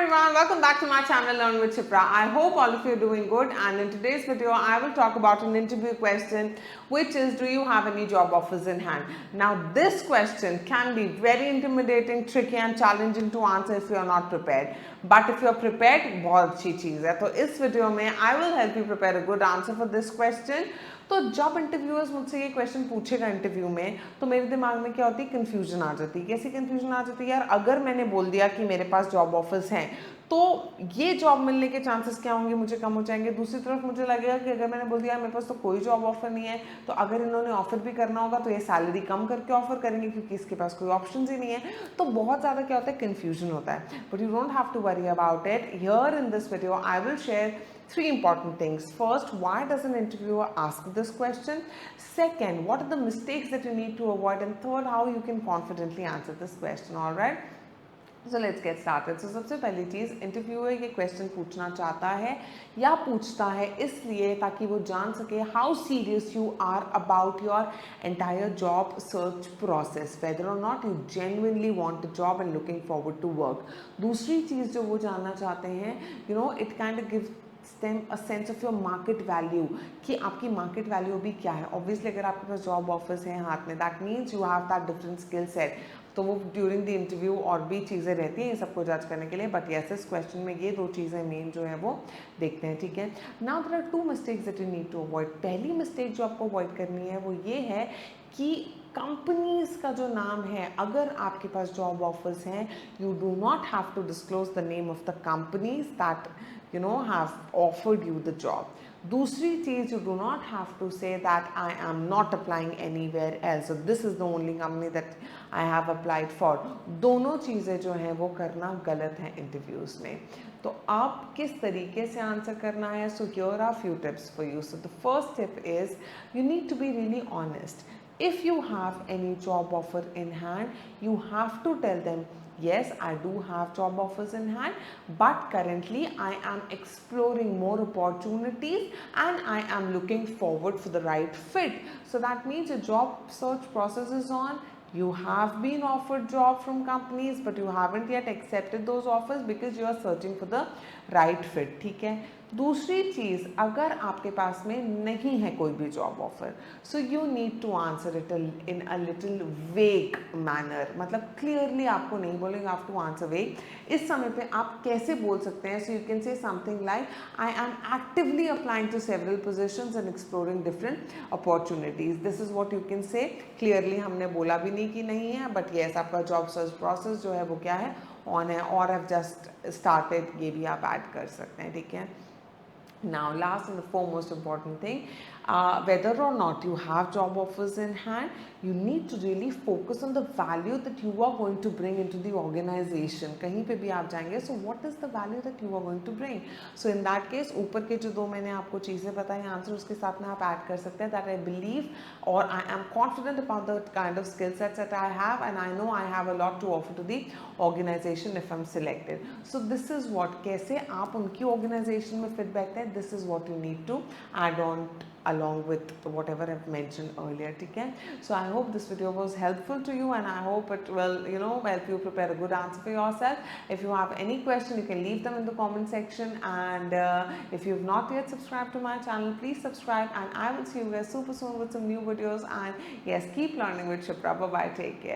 everyone, welcome back to my channel Learn with Chipra. I hope all of you are doing good, and in today's video I will talk about an interview question, which is, do you have any job offers in hand? Now this question can be very intimidating, tricky and challenging to answer if you are not prepared, but if you are prepared, बहुत अच्छी चीज़ है. तो इस video में I will help you prepare a good answer for this question. तो जब interviewers मुझसे ये क्वेश्चन पूछेगा इंटरव्यू में, तो मेरे दिमाग में क्या होती है, कन्फ्यूजन आ जाती है. कैसी कन्फ्यूजन आ जाती है यार, अगर मैंने बोल दिया कि मेरे पास जॉब ऑफर्स हैं तो ये जॉब मिलने के चांसेस क्या होंगे, मुझे कम हो जाएंगे. दूसरी तरफ मुझे लगेगा कि अगर मैंने बोल दिया मेरे पास तो कोई जॉब ऑफर नहीं है, तो अगर इन्होंने ऑफर भी करना होगा तो ये सैलरी कम करके ऑफर करेंगे क्योंकि इसके पास कोई ऑप्शन ही नहीं है. तो बहुत ज़्यादा क्या होता है, कन्फ्यूजन होता है. But you don't have to worry about it. Here in this video I will share three important things. First, why does an interviewer ask this question? Second, what are the mistakes that you need to avoid? And third, how you can confidently answer this question. All right, so let's get started. So सबसे पहली चीज़, interviewer ये question पूछना चाहता है या पूछता है इसलिए ताकि वो जान सके how serious you are about your entire job search process, whether और not you genuinely want a job and looking forward to work. दूसरी चीज़ जो वो जानना चाहते हैं, you know, it kind of give them a sense of your market value, कि आपकी मार्केट वैल्यू अभी क्या है. ऑब्वियसली अगर आपके पास जॉब ऑफर्स हैं हाथ में, that means you have that different skill set. तो वो ड्यूरिंग द इंटरव्यू और भी चीज़ें रहती हैं ये सबको जज करने के लिए, बट यस इस क्वेश्चन में ये दो चीज़ें मेन जो है वो देखते हैं. ठीक है, now there are two mistakes that you need to avoid. पहली मिस्टेक जो आपको अवॉइड करनी है वो ये है कि कंपनीज का जो नाम है, अगर आपके पास जॉब ऑफर्स हैं, you do not have to disclose the name of the companies that you know have offered you the job. दूसरी चीज़, you do not have to say that I am not applying anywhere else, so this is the only company that I have applied for. दोनों चीज़ें जो हैं वो करना गलत है interviews में. तो आप किस तरीके से आंसर करना है, so here are few tips for you. So the first tip is you need to be really honest. If you have any job offer in hand, you have to tell them, yes, I do have job offers in hand, but currently I am exploring more opportunities and I am looking forward for the right fit. So that means your job search process is on. You have been offered job from companies, but you haven't yet accepted those offers because you are searching for the right fit. ठीक है. दूसरी चीज़, अगर आपके पास में नहीं है कोई भी job offer, so you need to answer it in a little vague manner. मतलब क्लियरली आपको नहीं बोलेंगे, आप टू आंसर वेग. इस समय पे आप कैसे बोल सकते हैं, so you can say something like, I am actively applying to several positions and exploring different opportunities. This is what you can say. Clearly हमने बोला भी नहीं कि नहीं है, बट येस आपका जॉब सर्च प्रोसेस जो है वो क्या है, ऑन है, और हैव जस्ट स्टार्टेड, ये भी आप ऐड कर सकते हैं. ठीक है. Now, last and the foremost important thing, whether or not you have job offers in hand, you need to really focus on the value that you are going to bring into the organization. कहीं पे भी आप जाएंगे, so what is the value that you are going to bring? So in that case, ऊपर के जो दो मैंने आपको चीज़ें बताई आंसर, उसके साथ में आप ऐड कर सकते हैं that I believe or I am confident about the kind of skill sets that I have, and I know I have a lot to offer to the organization if I'm selected. So this is what, कैसे आप उनकी organization में fit बैठते हैं, this is what you need to add on along with whatever I've mentioned earlier. ठीक है. So I hope this video was helpful to you, and I hope it will, you know, help you prepare a good answer for yourself. If you have any question, you can leave them in the comment section, and if you have not yet subscribed to my channel, please subscribe, and I will see you guys super soon with some new videos. And yes, keep learning with Chipra. Bye bye, take care.